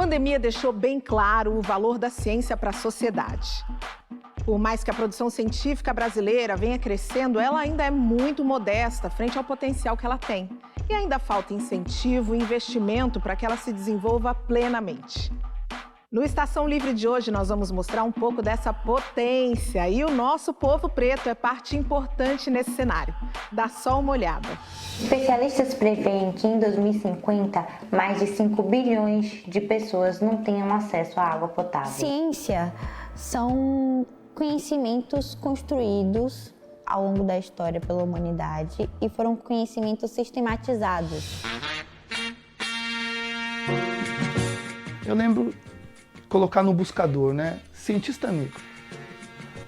pandemia deixou bem claro o valor da ciência para a sociedade. Por mais que a produção científica brasileira venha crescendo, ela ainda é muito modesta frente ao potencial que ela tem. E ainda falta incentivo e investimento para que ela se desenvolva plenamente. No Estação Livre de hoje, nós vamos mostrar um pouco dessa potência. E o nosso povo preto é parte importante nesse cenário. Dá só uma olhada. Especialistas preveem que em 2050, mais de 5 bilhões de pessoas não tenham acesso à água potável. Ciência são conhecimentos construídos ao longo da história pela humanidade e foram conhecimentos sistematizados. Eu lembro colocar no buscador, né? Cientista negro.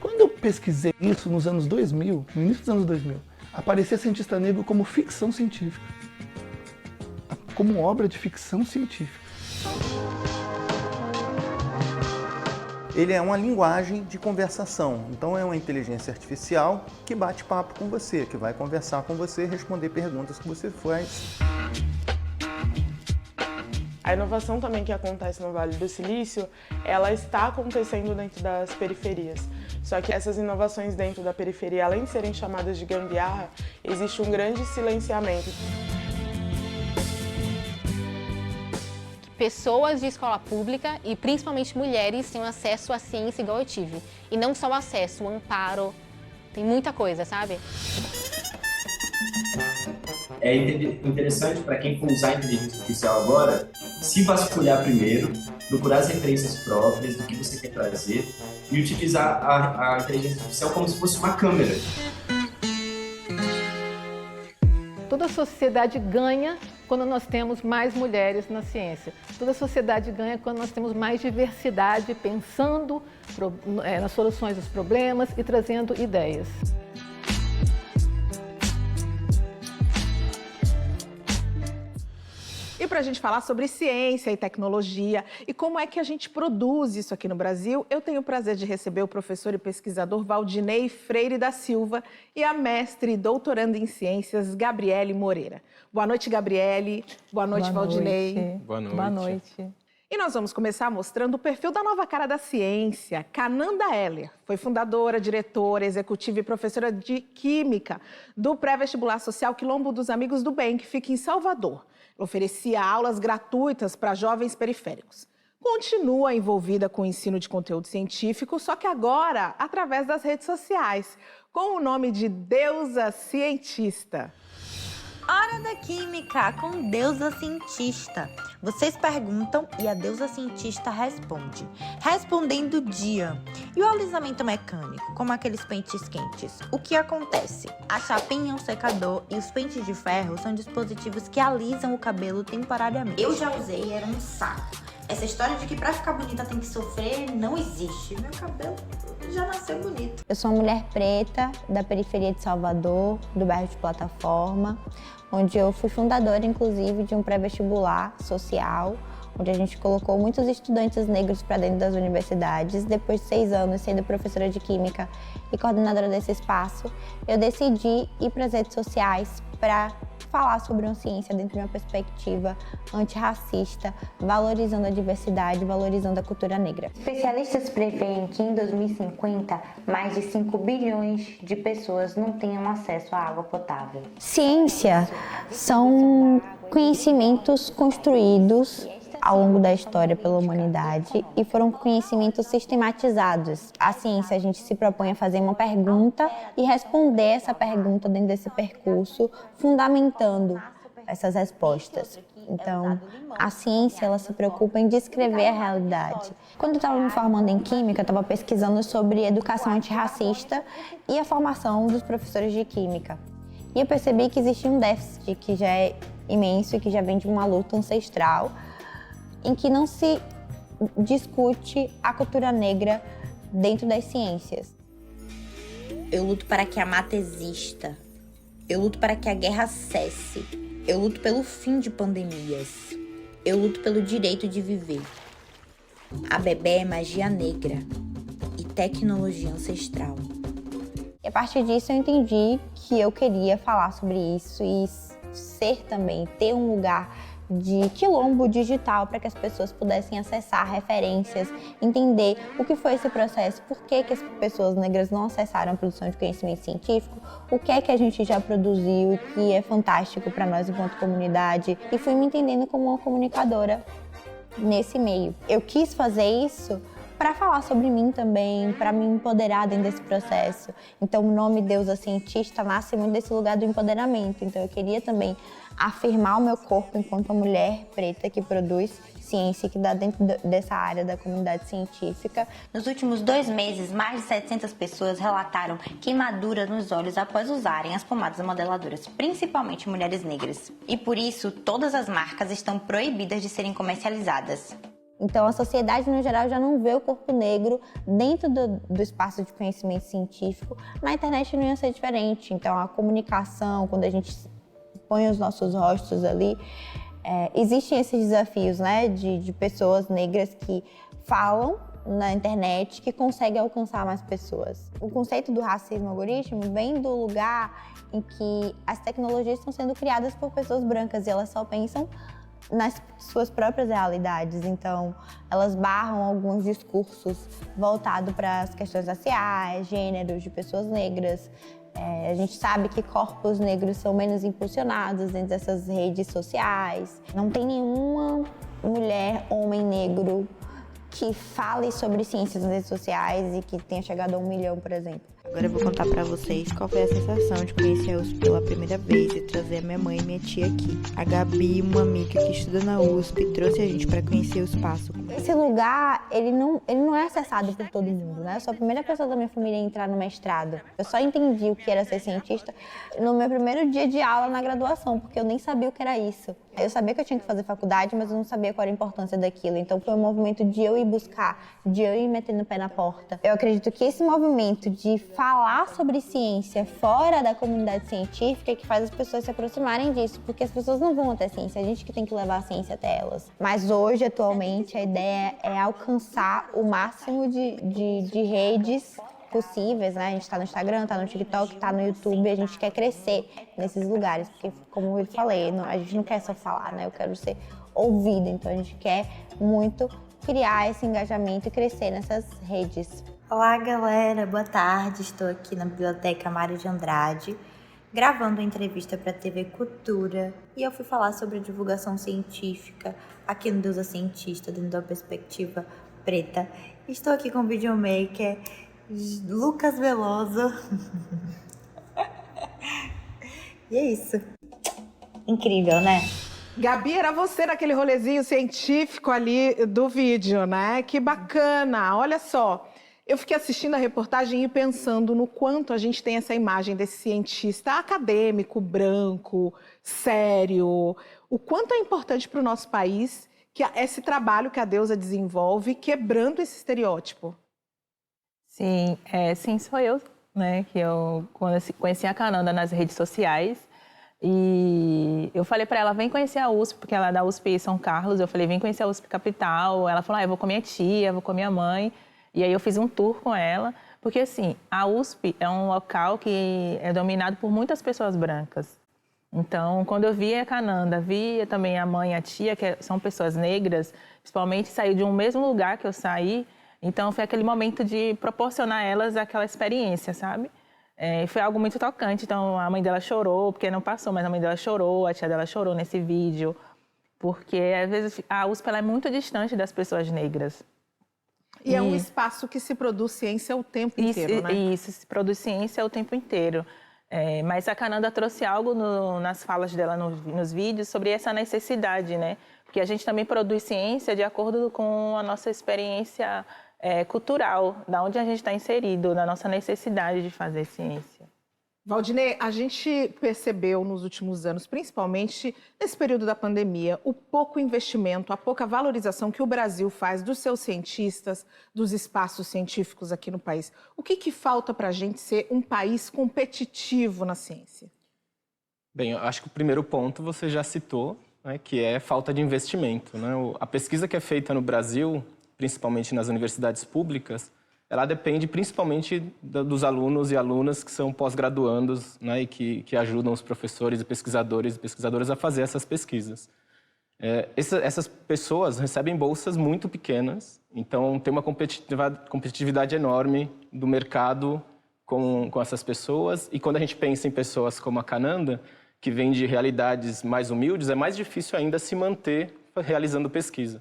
Quando eu pesquisei isso nos anos 2000, no início dos anos 2000, aparecia cientista negro como ficção científica, como obra de ficção científica. Ele é uma linguagem de conversação, então é uma inteligência artificial que bate papo com você, que vai conversar com você e responder perguntas que você faz. A inovação também que acontece no Vale do Silício, ela está acontecendo dentro das periferias. Só que essas inovações dentro da periferia, além de serem chamadas de gambiarra, existe um grande silenciamento. Pessoas de escola pública e principalmente mulheres tenham acesso à ciência igual eu tive. E não só o acesso, o amparo, tem muita coisa, sabe? É interessante para quem for usar a inteligência artificial agora, se vasculhar primeiro, procurar as referências próprias do que você quer trazer e utilizar a inteligência artificial como se fosse uma câmera. Toda a sociedade ganha quando nós temos mais mulheres na ciência. Toda a sociedade ganha quando nós temos mais diversidade, pensando nas soluções dos problemas e trazendo ideias. E para a gente falar sobre ciência e tecnologia e como é que a gente produz isso aqui no Brasil, eu tenho o prazer de receber o professor e pesquisador Valdinei Freire da Silva e a mestre e doutoranda em ciências Gabriele Moreira. Boa noite, Gabriele. Boa noite, Valdinei. Boa noite. Boa noite. E nós vamos começar mostrando o perfil da nova cara da ciência, Cananda Heller. Foi fundadora, diretora, executiva e professora de Química do pré-vestibular social Quilombo dos Amigos do Bem, que fica em Salvador. Oferecia aulas gratuitas para jovens periféricos. Continua envolvida com o ensino de conteúdo científico, só que agora através das redes sociais, com o nome de Deusa Cientista. Hora da Química com Deusa Cientista. Vocês perguntam e a Deusa Cientista responde. Respondendo dia. E o alisamento mecânico, como aqueles pentes quentes? O que acontece? A chapinha é um secador e os pentes de ferro são dispositivos que alisam o cabelo temporariamente. Eu já usei e era um saco. Essa história de que pra ficar bonita tem que sofrer não existe. Meu cabelo já nasceu bonito. Eu sou uma mulher preta da periferia de Salvador, do bairro de Plataforma, onde eu fui fundadora, inclusive, de um pré-vestibular social, onde a gente colocou muitos estudantes negros para dentro das universidades. Depois de 6 anos sendo professora de Química e coordenadora desse espaço, eu decidi ir para as redes sociais para falar sobre uma ciência dentro de uma perspectiva antirracista, valorizando a diversidade, valorizando a cultura negra. Especialistas preveem que em 2050, mais de 5 bilhões de pessoas não tenham acesso à água potável. Ciência são conhecimentos construídos ao longo da história pela humanidade e foram conhecimentos sistematizados. A ciência, a gente se propõe a fazer uma pergunta e responder essa pergunta dentro desse percurso, fundamentando essas respostas. Então, a ciência, ela se preocupa em descrever a realidade. Quando eu estava me formando em Química, eu estava pesquisando sobre educação antirracista e a formação dos professores de Química. E eu percebi que existia um déficit que já é imenso e que já vem de uma luta ancestral, em que não se discute a cultura negra dentro das ciências. Eu luto para que a mata exista. Eu luto para que a guerra cesse. Eu luto pelo fim de pandemias. Eu luto pelo direito de viver. A bebê é magia negra e tecnologia ancestral. E a partir disso eu entendi que eu queria falar sobre isso e ser também, ter um lugar de quilombo digital para que as pessoas pudessem acessar referências, entender o que foi esse processo, por que as pessoas negras não acessaram a produção de conhecimento científico, o que é que a gente já produziu e que é fantástico para nós enquanto comunidade, e fui me entendendo como uma comunicadora nesse meio. Eu quis fazer isso para falar sobre mim também, para me empoderar dentro desse processo. Então o nome Deusa Cientista nasce muito desse lugar do empoderamento. Então eu queria também afirmar o meu corpo enquanto uma mulher preta que produz ciência, que dá dentro dessa área da comunidade científica. Nos últimos 2 meses, mais de 700 pessoas relataram queimadura nos olhos após usarem as pomadas modeladoras, principalmente mulheres negras. E por isso, todas as marcas estão proibidas de serem comercializadas. Então, a sociedade, no geral, já não vê o corpo negro dentro do espaço de conhecimento científico. Na internet não ia ser diferente. Então, a comunicação, quando a gente põe os nossos rostos ali, existem esses desafios, né, de pessoas negras que falam na internet, que conseguem alcançar mais pessoas. O conceito do racismo algoritmo vem do lugar em que as tecnologias estão sendo criadas por pessoas brancas e elas só pensam nas suas próprias realidades. Então, elas barram alguns discursos voltados para as questões raciais, gêneros, de pessoas negras. A gente sabe que corpos negros são menos impulsionados dentro dessas redes sociais. Não tem nenhuma mulher, homem negro que fale sobre ciências nas redes sociais e que tenha chegado a 1 milhão, por exemplo. Agora eu vou contar pra vocês qual foi a sensação de conhecer a USP pela primeira vez e trazer a minha mãe e minha tia aqui. A Gabi, uma amiga que estuda na USP, trouxe a gente pra conhecer o espaço. Esse lugar, ele não é acessado por todo mundo, né? Eu sou a primeira pessoa da minha família a entrar no mestrado. Eu só entendi o que era ser cientista no meu primeiro dia de aula na graduação, porque eu nem sabia o que era isso. Eu sabia que eu tinha que fazer faculdade, mas eu não sabia qual era a importância daquilo. Então foi um movimento de eu ir buscar, de eu ir metendo o pé na porta. Eu acredito que esse movimento de falar sobre ciência fora da comunidade científica é que faz as pessoas se aproximarem disso, porque as pessoas não vão até a ciência, é a gente que tem que levar a ciência até elas. Mas hoje, atualmente, a ideia é alcançar o máximo de redes possíveis, né? A gente tá no Instagram, tá no TikTok, tá no YouTube, a gente quer crescer nesses lugares, porque, como eu falei, a gente não quer só falar, né? Eu quero ser ouvida, então a gente quer muito criar esse engajamento e crescer nessas redes. Olá, galera, boa tarde. Estou aqui na Biblioteca Mário de Andrade, gravando uma entrevista para a TV Cultura, e eu fui falar sobre divulgação científica aqui no Deusa Cientista, dentro da perspectiva preta. Estou aqui com o videomaker Lucas Veloso. E é isso. Incrível, né? Gabi, era você naquele rolezinho científico ali do vídeo, né? Que bacana, olha só. Eu fiquei assistindo a reportagem e pensando no quanto a gente tem essa imagem desse cientista acadêmico, branco, sério. O quanto é importante para o nosso país que esse trabalho que a Deusa desenvolve, quebrando esse estereótipo. Sim, sim, sou eu, né? Que eu conheci a Cananda nas redes sociais. E eu falei para ela, vem conhecer a USP, porque ela é da USP São Carlos. Eu falei, vem conhecer a USP Capital. Ela falou, eu vou com minha tia, vou com minha mãe. E aí eu fiz um tour com ela, porque assim, a USP é um local que é dominado por muitas pessoas brancas. Então, quando eu via a Cananda, via também a mãe e a tia, que são pessoas negras, principalmente saí de um mesmo lugar que eu saí, então foi aquele momento de proporcionar a elas aquela experiência, sabe? Foi algo muito tocante, então a mãe dela chorou, porque não passou, mas a mãe dela chorou, a tia dela chorou nesse vídeo, porque às vezes a USP ela é muito distante das pessoas negras. E é um espaço que se produz ciência o tempo inteiro, né? Isso, se produz ciência o tempo inteiro. Mas a Cananda trouxe algo nas falas dela nos vídeos sobre essa necessidade, né? Porque a gente também produz ciência de acordo com a nossa experiência cultural, da onde a gente está inserido, da nossa necessidade de fazer ciência. Valdinei, a gente percebeu nos últimos anos, principalmente nesse período da pandemia, o pouco investimento, a pouca valorização que o Brasil faz dos seus cientistas, dos espaços científicos aqui no país. O que falta para a gente ser um país competitivo na ciência? Bem, eu acho que o primeiro ponto você já citou, né, que é falta de investimento, né? A pesquisa que é feita no Brasil, principalmente nas universidades públicas, ela depende principalmente dos alunos e alunas que são pós-graduandos, né, e que ajudam os professores e pesquisadoras a fazer essas pesquisas. Essas pessoas recebem bolsas muito pequenas, então tem uma competitividade enorme do mercado com essas pessoas. E quando a gente pensa em pessoas como a Cananda, que vem de realidades mais humildes, é mais difícil ainda se manter realizando pesquisa.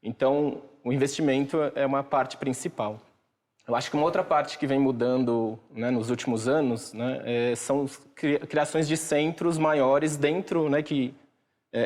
Então, o investimento é uma parte principal. Eu acho que uma outra parte que vem mudando, né, nos últimos anos, né, são criações de centros maiores dentro, né,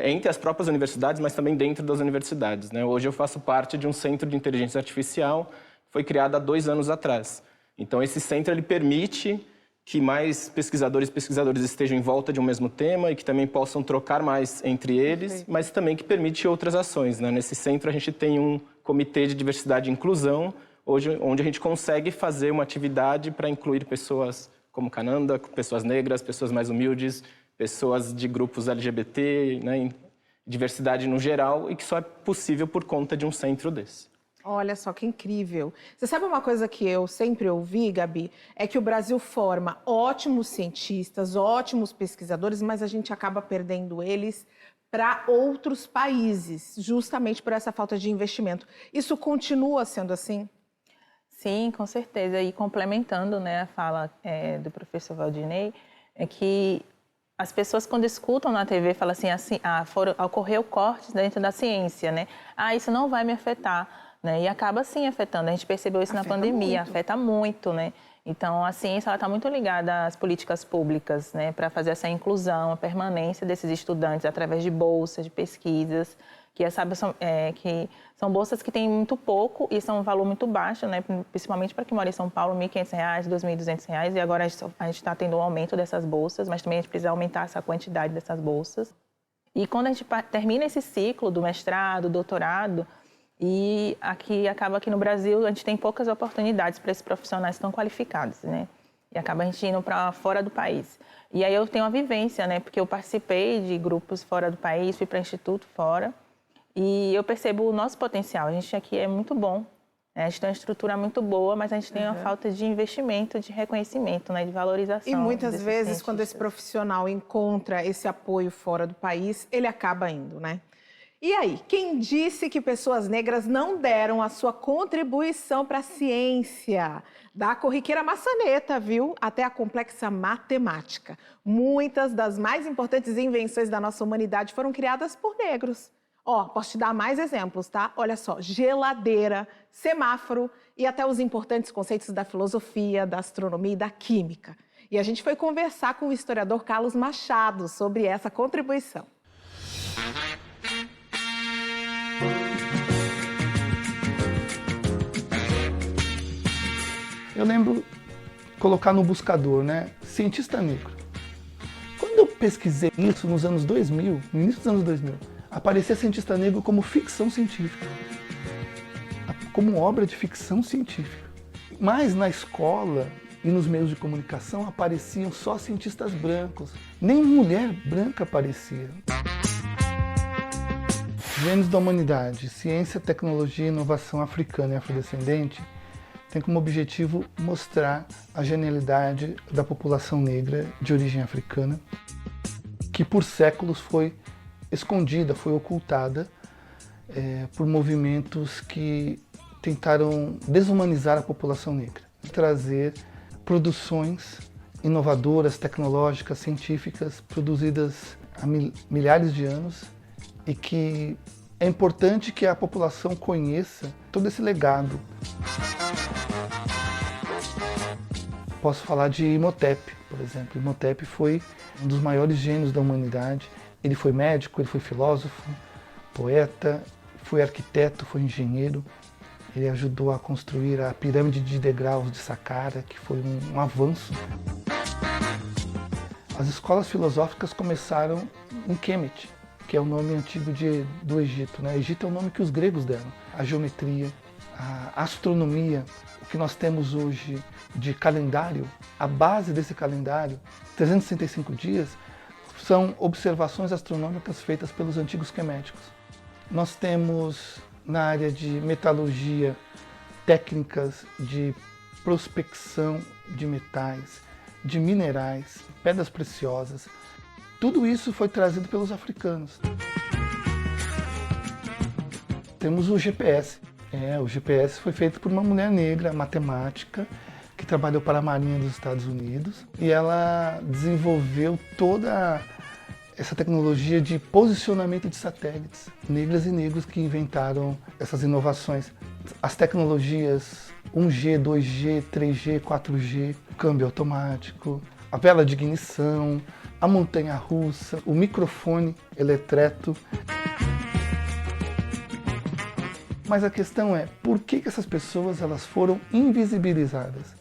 entre as próprias universidades, mas também dentro das universidades, né? Hoje eu faço parte de um centro de inteligência artificial que foi criado há 2 anos atrás. Então, esse centro ele permite que mais pesquisadores e pesquisadoras estejam em volta de um mesmo tema e que também possam trocar mais entre eles, mas também que permite outras ações, né? Nesse centro, a gente tem um comitê de diversidade e inclusão, onde a gente consegue fazer uma atividade para incluir pessoas como Cananda, pessoas negras, pessoas mais humildes, pessoas de grupos LGBT, né? Diversidade no geral, e que só é possível por conta de um centro desse. Olha só que incrível. Você sabe uma coisa que eu sempre ouvi, Gabi? É que o Brasil forma ótimos cientistas, ótimos pesquisadores, mas a gente acaba perdendo eles para outros países, justamente por essa falta de investimento. Isso continua sendo assim? Sim, com certeza. E complementando, né, a fala do professor Valdinei, é que as pessoas, quando escutam na TV, falam assim, ocorreu cortes dentro da ciência, né? Isso não vai me afetar. Né? E acaba sim afetando. A gente percebeu isso na pandemia, afeta muito, né? Então, a ciência está muito ligada às políticas públicas, né? Para fazer essa inclusão, a permanência desses estudantes através de bolsas, de pesquisas, que são bolsas que têm muito pouco e são um valor muito baixo, né? Principalmente para quem mora em São Paulo, R$ 1.500, R$ 2.200, e agora a gente está tendo um aumento dessas bolsas, mas também a gente precisa aumentar essa quantidade dessas bolsas. E quando a gente termina esse ciclo do mestrado, doutorado, e acaba aqui no Brasil, a gente tem poucas oportunidades para esses profissionais tão qualificados, né? E acaba a gente indo para fora do país. E aí eu tenho uma vivência, né? Porque eu participei de grupos fora do país, fui para instituto fora, e eu percebo o nosso potencial. A gente aqui é muito bom, né? A gente tem uma estrutura muito boa, mas a gente tem uma falta de investimento, de reconhecimento, né? De valorização. E muitas vezes, quando esse profissional encontra esse apoio fora do país, ele acaba indo, né? E aí, quem disse que pessoas negras não deram a sua contribuição para a ciência? Da corriqueira maçaneta, viu? Até a complexa matemática. Muitas das mais importantes invenções da nossa humanidade foram criadas por negros. Posso te dar mais exemplos, tá? Olha só, geladeira, semáforo e até os importantes conceitos da filosofia, da astronomia e da química. E a gente foi conversar com o historiador Carlos Machado sobre essa contribuição. Eu lembro colocar no buscador, né? Cientista negro. Quando eu pesquisei isso nos anos 2000, no início dos anos 2000, aparecia cientista negro como ficção científica, como obra de ficção científica. Mas na escola e nos meios de comunicação apareciam só cientistas brancos. Nem mulher branca aparecia. Gênios da Humanidade, Ciência, Tecnologia e Inovação Africana e Afrodescendente tem como objetivo mostrar a genialidade da população negra de origem africana, que por séculos foi escondida, foi ocultada por movimentos que tentaram desumanizar a população negra, trazer produções inovadoras, tecnológicas, científicas, produzidas há milhares de anos, e que é importante que a população conheça todo esse legado. Posso falar de Imhotep, por exemplo. Imhotep foi um dos maiores gênios da humanidade. Ele foi médico, ele foi filósofo, poeta, foi arquiteto, foi engenheiro. Ele ajudou a construir a pirâmide de degraus de Saqqara, que foi um avanço. As escolas filosóficas começaram em Kemet, que é o nome antigo do Egito, né? Egito é o nome que os gregos deram. A geometria, a astronomia, o que nós temos hoje de calendário, a base desse calendário, 365 dias, são observações astronômicas feitas pelos antigos queméticos. Nós temos na área de metalurgia técnicas de prospecção de metais, de minerais, pedras preciosas. Tudo isso foi trazido pelos africanos. Temos o GPS. O GPS foi feito por uma mulher negra, matemática, que trabalhou para a Marinha dos Estados Unidos, e ela desenvolveu toda essa tecnologia de posicionamento de satélites. Negras e negros que inventaram essas inovações. As tecnologias 1G, 2G, 3G, 4G, o câmbio automático, a vela de ignição, a montanha-russa, o microfone eletreto. Mas a questão é, por que essas pessoas elas foram invisibilizadas?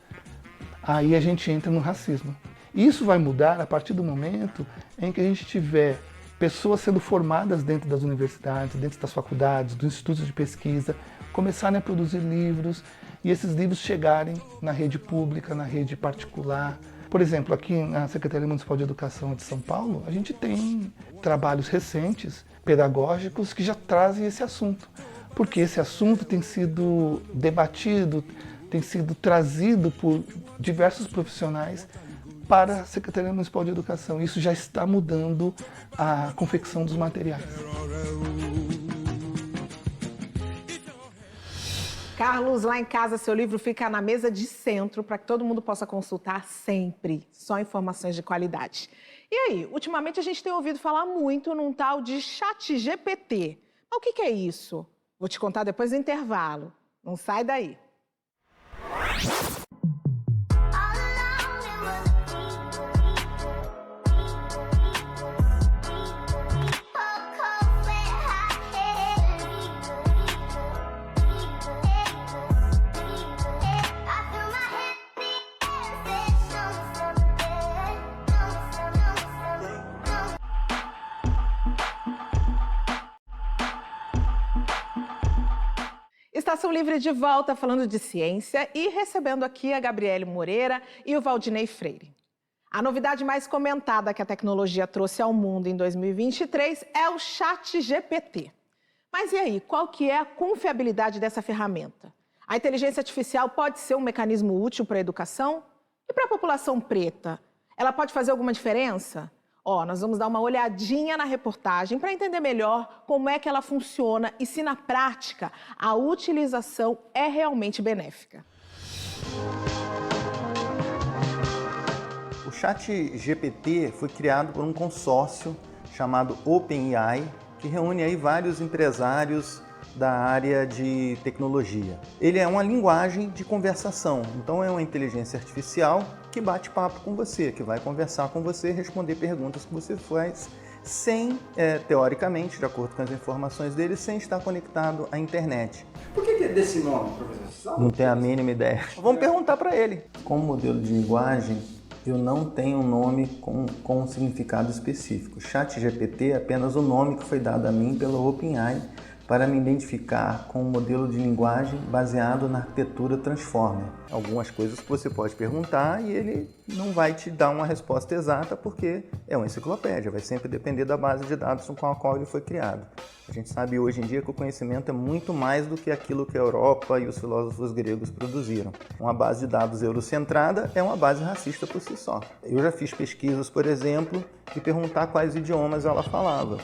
Aí a gente entra no racismo. Isso vai mudar a partir do momento em que a gente tiver pessoas sendo formadas dentro das universidades, dentro das faculdades, dos institutos de pesquisa, começarem a produzir livros e esses livros chegarem na rede pública, na rede particular. Por exemplo, aqui na Secretaria Municipal de Educação de São Paulo, a gente tem trabalhos recentes, pedagógicos, que já trazem esse assunto. Porque esse assunto tem sido debatido, tem sido trazido por diversos profissionais para a Secretaria Municipal de Educação. Isso já está mudando a confecção dos materiais. Carlos, lá em casa, seu livro fica na mesa de centro para que todo mundo possa consultar sempre. Só informações de qualidade. E aí, ultimamente a gente tem ouvido falar muito num tal de ChatGPT. Mas o que é isso? Vou te contar depois do intervalo. Não sai daí. Estação Livre de volta falando de ciência e recebendo aqui a Gabriele Moreira e o Valdinei Freire. A novidade mais comentada que a tecnologia trouxe ao mundo em 2023 é o ChatGPT. Mas e aí, qual que é a confiabilidade dessa ferramenta? A inteligência artificial pode ser um mecanismo útil para a educação? E para a população preta? Ela pode fazer alguma diferença? Nós vamos dar uma olhadinha na reportagem para entender melhor como é que ela funciona e se na prática a utilização é realmente benéfica. O ChatGPT foi criado por um consórcio chamado OpenAI, que reúne aí vários empresários da área de tecnologia. Ele é uma linguagem de conversação, então é uma inteligência artificial que bate papo com você, que vai conversar com você, responder perguntas que você faz sem, teoricamente, de acordo com as informações dele, sem estar conectado à internet. Por que é desse nome, professor? Não tenho a mínima ideia. Vamos perguntar para ele. Como modelo de linguagem, eu não tenho um nome com um significado específico. ChatGPT é apenas o nome que foi dado a mim pela OpenAI para me identificar com um modelo de linguagem baseado na arquitetura Transformer. Algumas coisas que você pode perguntar e ele não vai te dar uma resposta exata porque é uma enciclopédia, vai sempre depender da base de dados com a qual ele foi criado. A gente sabe hoje em dia que o conhecimento é muito mais do que aquilo que a Europa e os filósofos gregos produziram. Uma base de dados eurocentrada é uma base racista por si só. Eu já fiz pesquisas, por exemplo, de perguntar quais idiomas ela falava.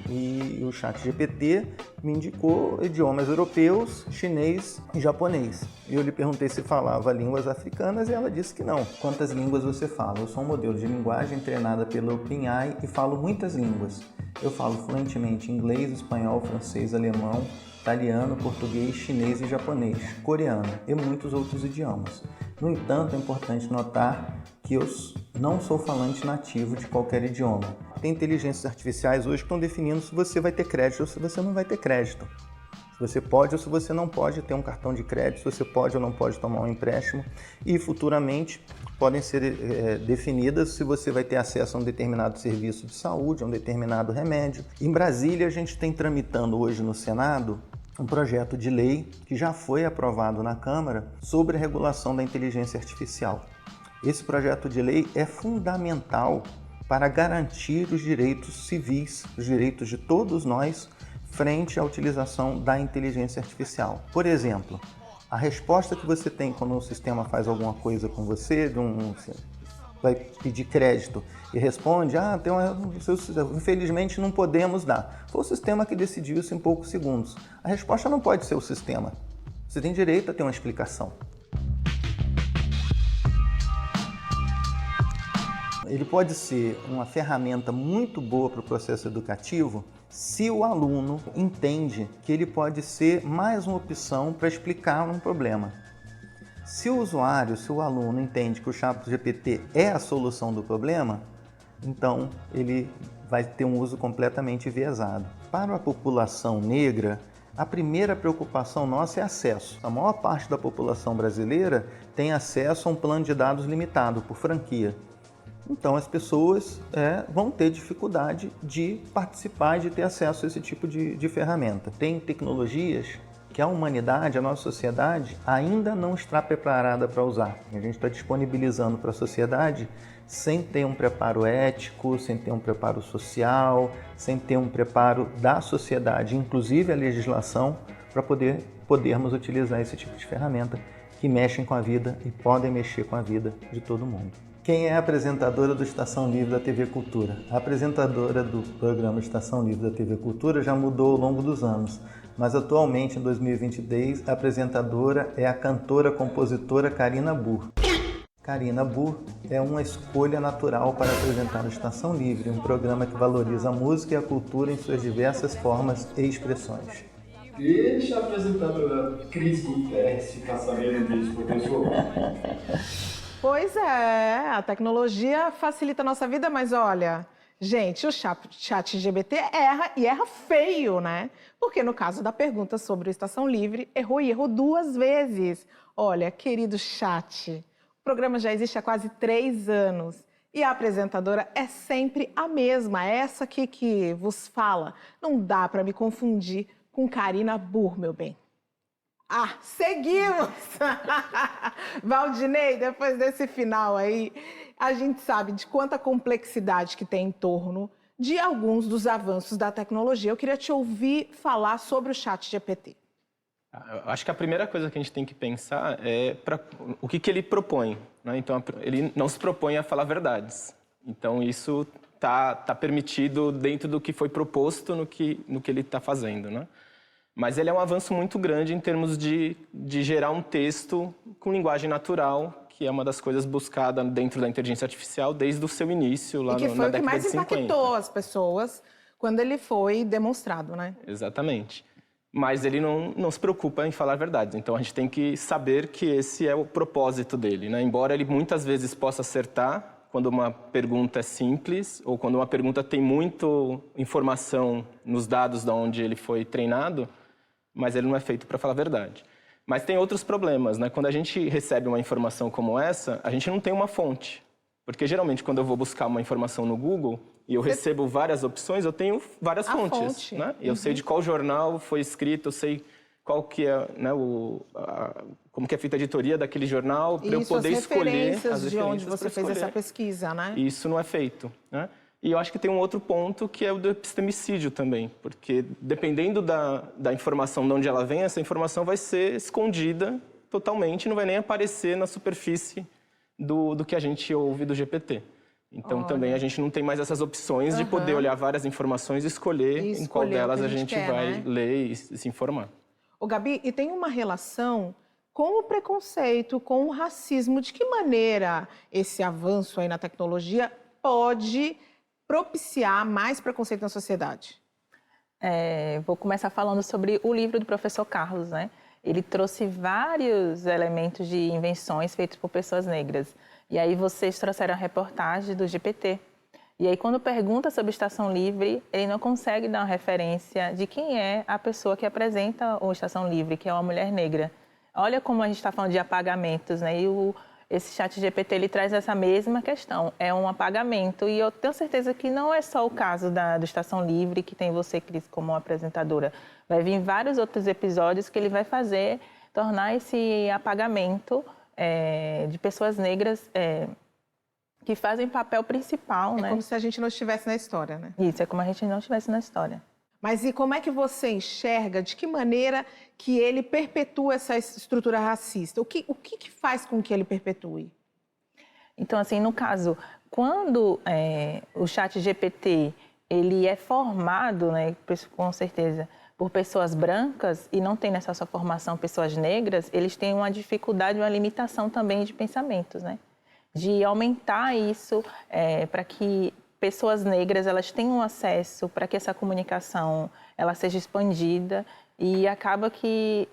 E o ChatGPT me indicou idiomas europeus, chinês e japonês. Eu lhe perguntei se falava línguas africanas e ela disse que não. Quantas línguas você fala? Eu sou um modelo de linguagem treinada pela OpenAI e falo muitas línguas. Eu falo fluentemente inglês, espanhol, francês, alemão, italiano, português, chinês e japonês, coreano e muitos outros idiomas. No entanto, é importante notar que eu não sou falante nativo de qualquer idioma. Tem inteligências artificiais hoje que estão definindo se você vai ter crédito ou se você não vai ter crédito. Se você pode ou se você não pode ter um cartão de crédito, se você pode ou não pode tomar um empréstimo. E futuramente podem ser definidas se você vai ter acesso a um determinado serviço de saúde, a um determinado remédio. Em Brasília, a gente tem tramitando hoje no Senado um projeto de lei que já foi aprovado na Câmara sobre a regulação da inteligência artificial. Esse projeto de lei é fundamental para garantir os direitos civis, os direitos de todos nós, frente à utilização da inteligência artificial. Por exemplo, a resposta que você tem quando um sistema faz alguma coisa com você, vai pedir crédito e responde, infelizmente não podemos dar. Foi o sistema que decidiu isso em poucos segundos. A resposta não pode ser o sistema. Você tem direito a ter uma explicação. Ele pode ser uma ferramenta muito boa para o processo educativo se o aluno entende que ele pode ser mais uma opção para explicar um problema. Se o usuário, se o aluno entende que o ChatGPT é a solução do problema, então ele vai ter um uso completamente enviesado. Para a população negra, a primeira preocupação nossa é acesso. A maior parte da população brasileira tem acesso a um plano de dados limitado por franquia. Então as pessoas vão ter dificuldade de participar e de ter acesso a esse tipo de ferramenta. Tem tecnologias que a humanidade, a nossa sociedade, ainda não está preparada para usar. A gente está disponibilizando para a sociedade sem ter um preparo ético, sem ter um preparo social, sem ter um preparo da sociedade, inclusive a legislação, para podermos utilizar esse tipo de ferramenta que mexem com a vida e podem mexer com a vida de todo mundo. Quem é a apresentadora do Estação Livre da TV Cultura? A apresentadora do programa Estação Livre da TV Cultura já mudou ao longo dos anos, mas atualmente, em 2023, a apresentadora é a cantora-compositora Karina Burr. Karina Burr é uma escolha natural para apresentar o Estação Livre, um programa que valoriza a música e a cultura em suas diversas formas e expressões. Deixa a apresentadora Cris Guterres ficar sabendo disso, professor. Pois é, a tecnologia facilita a nossa vida, mas olha, gente, o ChatGPT erra e erra feio, né? Porque no caso da pergunta sobre o Estação Livre, errou e errou 2 vezes. Olha, querido chat, o programa já existe há quase 3 anos e a apresentadora é sempre a mesma, essa aqui que vos fala. Não dá para me confundir com Karina Burr, meu bem. Ah, seguimos! Valdinei, depois desse final aí, a gente sabe de quanta complexidade que tem em torno de alguns dos avanços da tecnologia. Eu queria te ouvir falar sobre o ChatGPT. Eu acho que a primeira coisa que a gente tem que pensar é o que ele propõe, né? Então, ele não se propõe a falar verdades. Então, isso tá permitido dentro do que foi proposto no que ele está fazendo, né? Mas ele é um avanço muito grande em termos de gerar um texto com linguagem natural, que é uma das coisas buscadas dentro da inteligência artificial desde o seu início, lá na década de 50. E que foi o que mais impactou as pessoas quando ele foi demonstrado, né? Exatamente. Mas ele não se preocupa em falar verdades. Então, a gente tem que saber que esse é o propósito dele, né? Embora ele muitas vezes possa acertar quando uma pergunta é simples ou quando uma pergunta tem muita informação nos dados de onde ele foi treinado, mas ele não é feito para falar a verdade. Mas tem outros problemas, né? Quando a gente recebe uma informação como essa, a gente não tem uma fonte. Porque, geralmente, quando eu vou buscar uma informação no Google e eu recebo várias opções, eu tenho várias fontes, né? Eu sei de qual jornal foi escrito, eu sei qual que é, né, como que é feita a editoria daquele jornal, para eu poder escolher as referências de onde você fez essa pesquisa, né? Isso não é feito, né? E eu acho que tem um outro ponto que é o do epistemicídio também, porque dependendo da informação de onde ela vem, essa informação vai ser escondida totalmente, não vai nem aparecer na superfície do que a gente ouve do GPT. Então também a gente não tem mais essas opções de poder olhar várias informações e escolher em qual delas a gente vai ler e se informar. Ô, Gabi, e tem uma relação com o preconceito, com o racismo. De que maneira esse avanço aí na tecnologia pode propiciar mais preconceito na sociedade? Vou começar falando sobre o livro do professor Carlos, né? Ele trouxe vários elementos de invenções feitas por pessoas negras. E aí vocês trouxeram a reportagem do GPT. E aí quando pergunta sobre Estação Livre, ele não consegue dar uma referência de quem é a pessoa que apresenta o Estação Livre, que é uma mulher negra. Olha como a gente está falando de apagamentos, né? E esse ChatGPT, ele traz essa mesma questão, é um apagamento. E eu tenho certeza que não é só o caso do Estação Livre, que tem você, Cris, como apresentadora. Vai vir vários outros episódios que ele vai tornar esse apagamento de pessoas negras que fazem papel principal, né? É como se a gente não estivesse na história, né? Isso, é como a gente não estivesse na história. Mas e como é que você enxerga, de que maneira que ele perpetua essa estrutura racista? O que faz com que ele perpetue? Então, assim, no caso, quando o ChatGPT ele é formado, né, com certeza, por pessoas brancas e não tem nessa sua formação pessoas negras, eles têm uma dificuldade, uma limitação também de pensamentos, né? De aumentar isso para que pessoas negras elas tenham acesso, para que essa comunicação ela seja expandida. E acaba que,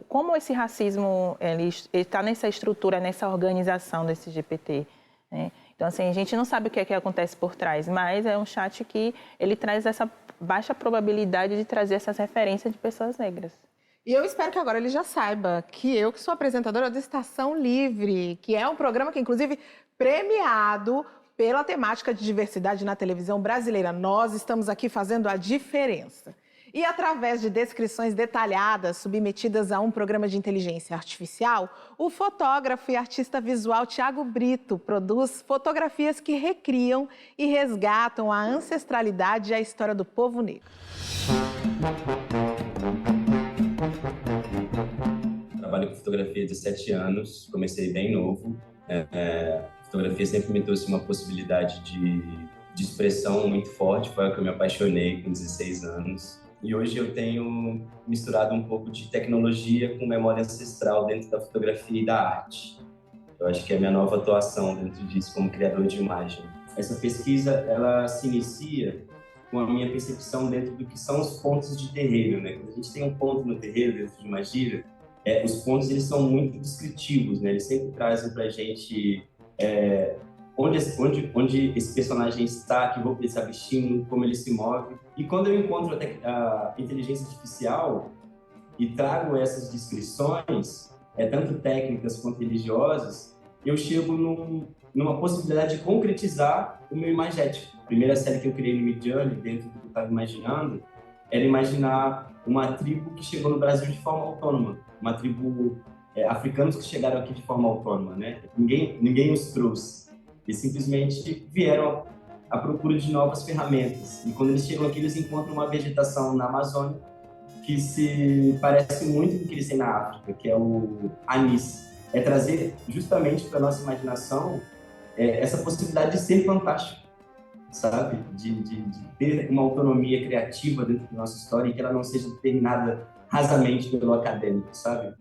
como esse racismo ele está nessa estrutura, nessa organização desse GPT, né? Então, assim, a gente não sabe o que é que acontece por trás, mas é um chat que ele traz essa baixa probabilidade de trazer essas referências de pessoas negras. E eu espero que agora ele já saiba que eu, que sou apresentadora do Estação Livre, que é um programa que, inclusive, premiado pela temática de diversidade na televisão brasileira. Nós estamos aqui fazendo a diferença. E através de descrições detalhadas submetidas a um programa de inteligência artificial, o fotógrafo e artista visual Thiago Brito produz fotografias que recriam e resgatam a ancestralidade e a história do povo negro. Trabalho com fotografia há 17 anos, comecei bem novo. A fotografia sempre me trouxe uma possibilidade de expressão muito forte, foi a que eu me apaixonei com 16 anos. E hoje eu tenho misturado um pouco de tecnologia com memória ancestral dentro da fotografia e da arte. Eu acho que é a minha nova atuação dentro disso como criador de imagem. Essa pesquisa, ela se inicia com a minha percepção dentro do que são os pontos de terreiro, né? Quando a gente tem um ponto no terreiro dentro de uma gira, os pontos eles são muito descritivos, né? Eles sempre trazem pra gente onde esse personagem está, que roupa ele está vestindo, como ele se move. E quando eu encontro a inteligência artificial e trago essas descrições, tanto técnicas quanto religiosas, eu chego numa possibilidade de concretizar o meu imagético. A primeira série que eu criei no Midjourney, dentro do que eu estava imaginando, era imaginar uma tribo que chegou no Brasil de forma autônoma. Uma tribo africanos que chegaram aqui de forma autônoma, né? Ninguém os trouxe. Eles simplesmente vieram à procura de novas ferramentas. E quando eles chegam aqui, eles encontram uma vegetação na Amazônia que se parece muito com o que eles têm na África, que é o anis. É trazer justamente para a nossa imaginação essa possibilidade de ser fantástico, sabe? De ter uma autonomia criativa dentro da nossa história e que ela não seja determinada rasamente pelo acadêmico, sabe?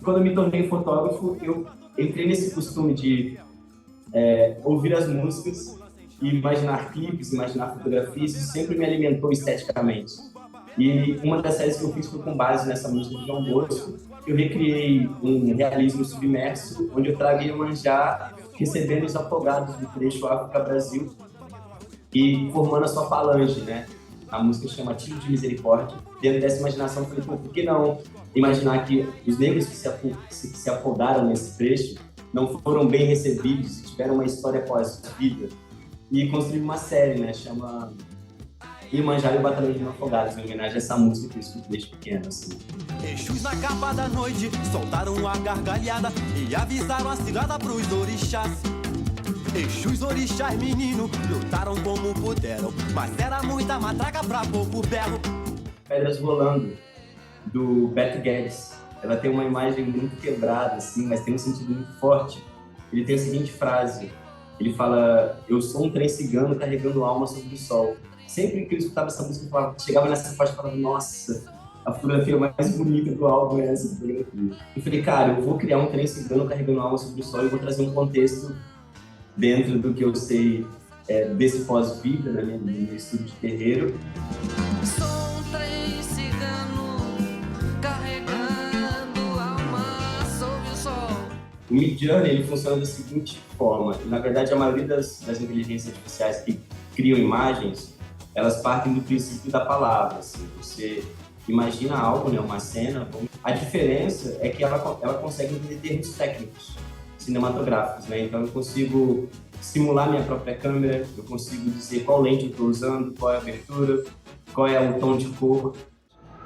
Quando eu me tornei fotógrafo, eu entrei nesse costume de ouvir as músicas e imaginar clipes, imaginar fotografias. Isso sempre me alimentou esteticamente. E uma das séries que eu fiz foi com base nessa música de João Bosco. Eu recriei um realismo submerso, onde eu trago Iemanjá recebendo os afogados do trecho África-Brasil e formando a sua falange, né? A música chama Tiro de Misericórdia. Dentro dessa imaginação, eu falei, por que não imaginar que os negros que se afogaram nesse trecho não foram bem recebidos, tiveram uma história pós-vida? E construí uma série, né? Chama Iemanjá e o Batalhão de Afogados, em homenagem a essa música que eu escuto desde pequeno, assim. Exus na capa da noite soltaram a gargalhada e avisaram a cilada pros orixás. Exus, orixás, menino, lutaram como puderam, mas era muita matraca pra pouco berro. Pedras Rolando, do Beto Guedes. Ela tem uma imagem muito quebrada, assim, mas tem um sentido muito forte. Ele tem a seguinte frase, ele fala, eu sou um trem cigano carregando alma sobre o sol. Sempre que eu escutava essa música, eu chegava nessa parte e falava, nossa, a fotografia mais bonita do álbum é essa fotografia. Eu falei, cara, eu vou criar um trem cigano carregando alma sobre o sol e vou trazer um contexto dentro do que eu sei desse pós-vida, né, no meu estudo de terreiro. Sou um trem cigano carregando alma sobre o sol. O Midjourney, ele funciona da seguinte forma. Na verdade, a maioria das inteligências artificiais que criam imagens, elas partem do princípio da palavra. Assim. Você imagina algo, né, uma cena. A diferença é que ela consegue entender termos técnicos, cinematográficos, né? Então eu consigo simular minha própria câmera, eu consigo dizer qual lente eu estou usando, qual é a abertura, qual é o tom de cor.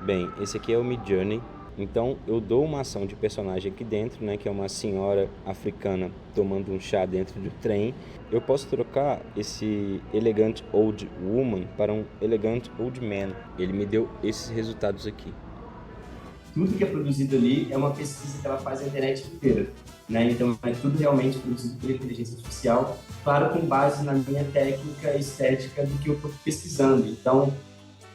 Bem, esse aqui é o Midjourney. Então eu dou uma ação de personagem aqui dentro, né, que é uma senhora africana tomando um chá dentro do trem. Eu posso trocar esse elegant old woman para um elegant old man. Ele me deu esses resultados aqui. tudo que é produzido ali é uma pesquisa que ela faz a internet inteira, né? Então é tudo realmente produzido pela inteligência artificial, claro, com base na minha técnica estética do que eu estou pesquisando. Então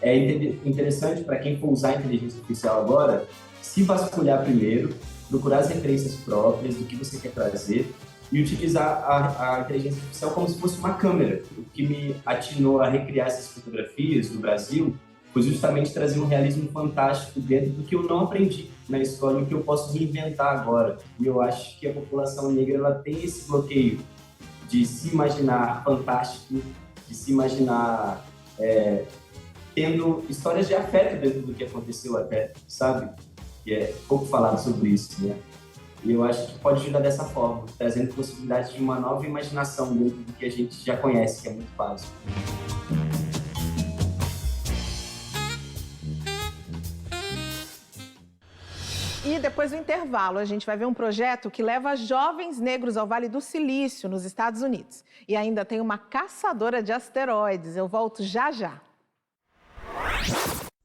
é interessante para quem for usar a inteligência artificial agora, se vasculhar primeiro, procurar as referências próprias do que você quer trazer e utilizar a inteligência artificial como se fosse uma câmera. O que me atinou a recriar essas fotografias do Brasil foi justamente trazer um realismo fantástico dentro do que eu não aprendi na escola e o que eu posso reinventar agora. E eu acho que a população negra ela tem esse bloqueio de se imaginar fantástico, de se imaginar tendo histórias de afeto dentro do que aconteceu até, sabe? E é pouco falado sobre isso, né? E eu acho que pode ajudar dessa forma, trazendo possibilidades de uma nova imaginação dentro do que a gente já conhece, que é muito básico. E depois do intervalo, a gente vai ver um projeto que leva jovens negros ao Vale do Silício, nos Estados Unidos. E ainda tem uma caçadora de asteroides. Eu volto já já.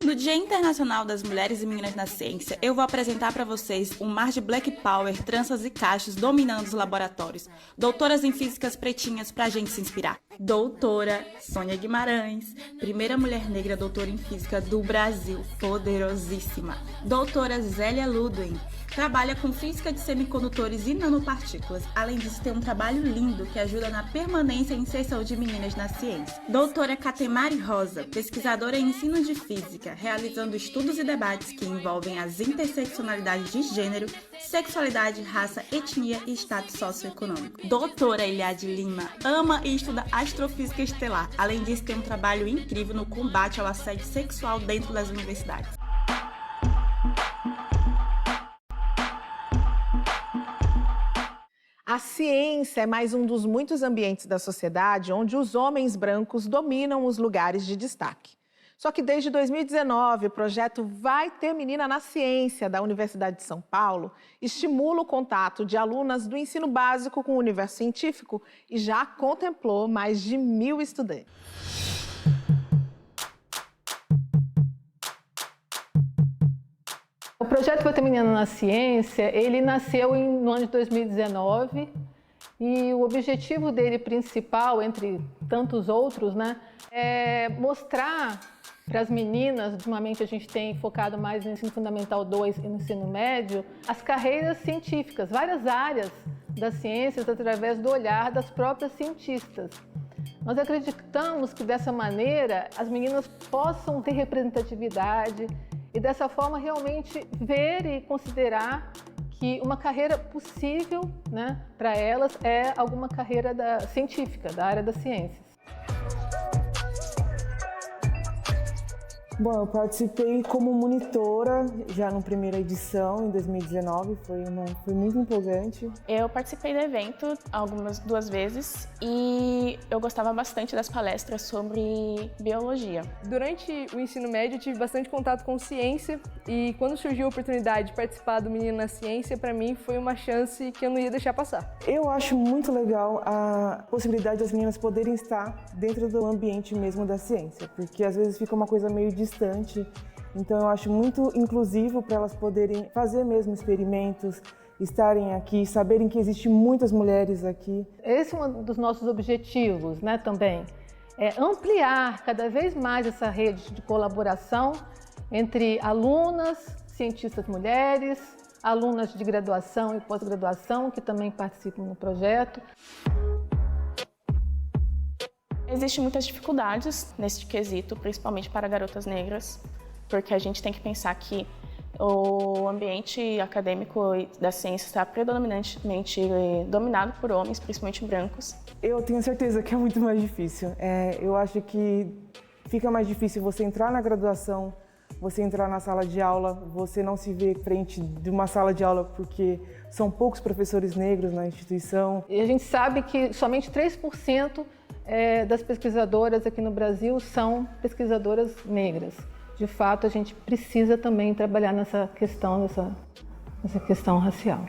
No Dia Internacional das Mulheres e Meninas na Ciência, eu vou apresentar para vocês um mar de Black Power, tranças e cachos dominando os laboratórios. Doutoras em físicas pretinhas pra gente se inspirar. Doutora Sônia Guimarães, primeira mulher negra doutora em física do Brasil, poderosíssima. Doutora Zélia Ludwig, trabalha com física de semicondutores e nanopartículas. Além disso, tem um trabalho lindo que ajuda na permanência e inserção de meninas na ciência. Doutora Catemari Rosa, pesquisadora em ensino de física, realizando estudos e debates que envolvem as interseccionalidades de gênero, sexualidade, raça, etnia e status socioeconômico. Doutora Eliade Lima, ama e estuda astrofísica estelar. Além disso, tem um trabalho incrível no combate ao assédio sexual dentro das universidades. A ciência é mais um dos muitos ambientes da sociedade onde os homens brancos dominam os lugares de destaque. Só que desde 2019, o projeto Vai Ter Menina na Ciência, da Universidade de São Paulo, estimula o contato de alunas do ensino básico com o universo científico e já contemplou mais de 1.000 estudantes. O projeto Vai Ter Menina na Ciência, ele nasceu no ano de 2019 e o objetivo dele principal, entre tantos outros, né, é mostrar para as meninas, ultimamente a gente tem focado mais no ensino fundamental 2 e no ensino médio, as carreiras científicas, várias áreas das ciências através do olhar das próprias cientistas. Nós acreditamos que dessa maneira as meninas possam ter representatividade e dessa forma realmente ver e considerar que uma carreira possível, né, para elas é alguma carreira científica, da área das ciências. Bom, eu participei como monitora já na primeira edição, em 2019, foi muito empolgante. Eu participei do evento duas vezes e eu gostava bastante das palestras sobre biologia. Durante o ensino médio eu tive bastante contato com ciência e quando surgiu a oportunidade de participar do Menino na Ciência, para mim foi uma chance que eu não ia deixar passar. Eu acho muito legal a possibilidade das meninas poderem estar dentro do ambiente mesmo da ciência, porque às vezes fica uma coisa meio distante. Então eu acho muito inclusivo para elas poderem fazer mesmo experimentos, estarem aqui, saberem que existem muitas mulheres aqui. Esse é um dos nossos objetivos, né, também, é ampliar cada vez mais essa rede de colaboração entre alunas, cientistas mulheres, alunas de graduação e pós-graduação que também participam no projeto. Existem muitas dificuldades nesse quesito, principalmente para garotas negras, porque a gente tem que pensar que o ambiente acadêmico da ciência está predominantemente dominado por homens, principalmente brancos. Eu tenho certeza que é muito mais difícil. Eu acho que fica mais difícil você entrar na graduação, você entrar na sala de aula, você não se vê frente de uma sala de aula porque são poucos professores negros na instituição. E a gente sabe que somente 3% das pesquisadoras aqui no Brasil são pesquisadoras negras. De fato, a gente precisa também trabalhar nessa questão racial.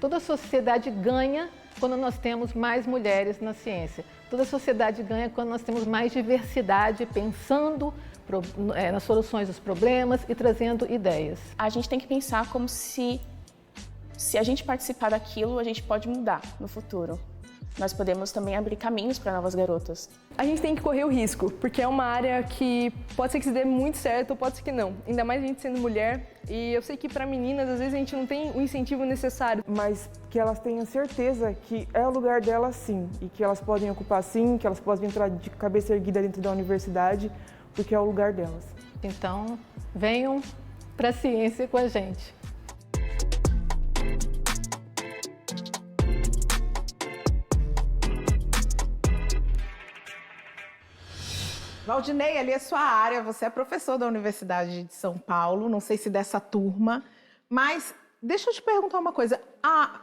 Toda sociedade ganha quando nós temos mais mulheres na ciência. Toda sociedade ganha quando nós temos mais diversidade, pensando nas soluções dos problemas e trazendo ideias. A gente tem que pensar como se a gente participar daquilo, a gente pode mudar no futuro. Nós podemos também abrir caminhos para novas garotas. A gente tem que correr o risco, porque é uma área que pode ser que se dê muito certo ou pode ser que não. Ainda mais a gente sendo mulher. E eu sei que para meninas, às vezes, a gente não tem o incentivo necessário. Mas que elas tenham certeza que é o lugar delas, sim. E que elas podem ocupar, sim, que elas podem entrar de cabeça erguida dentro da universidade, porque é o lugar delas. Então, venham para a ciência com a gente. Valdinei, ali é sua área, você é professor da Universidade de São Paulo, não sei se dessa turma, mas deixa eu te perguntar uma coisa.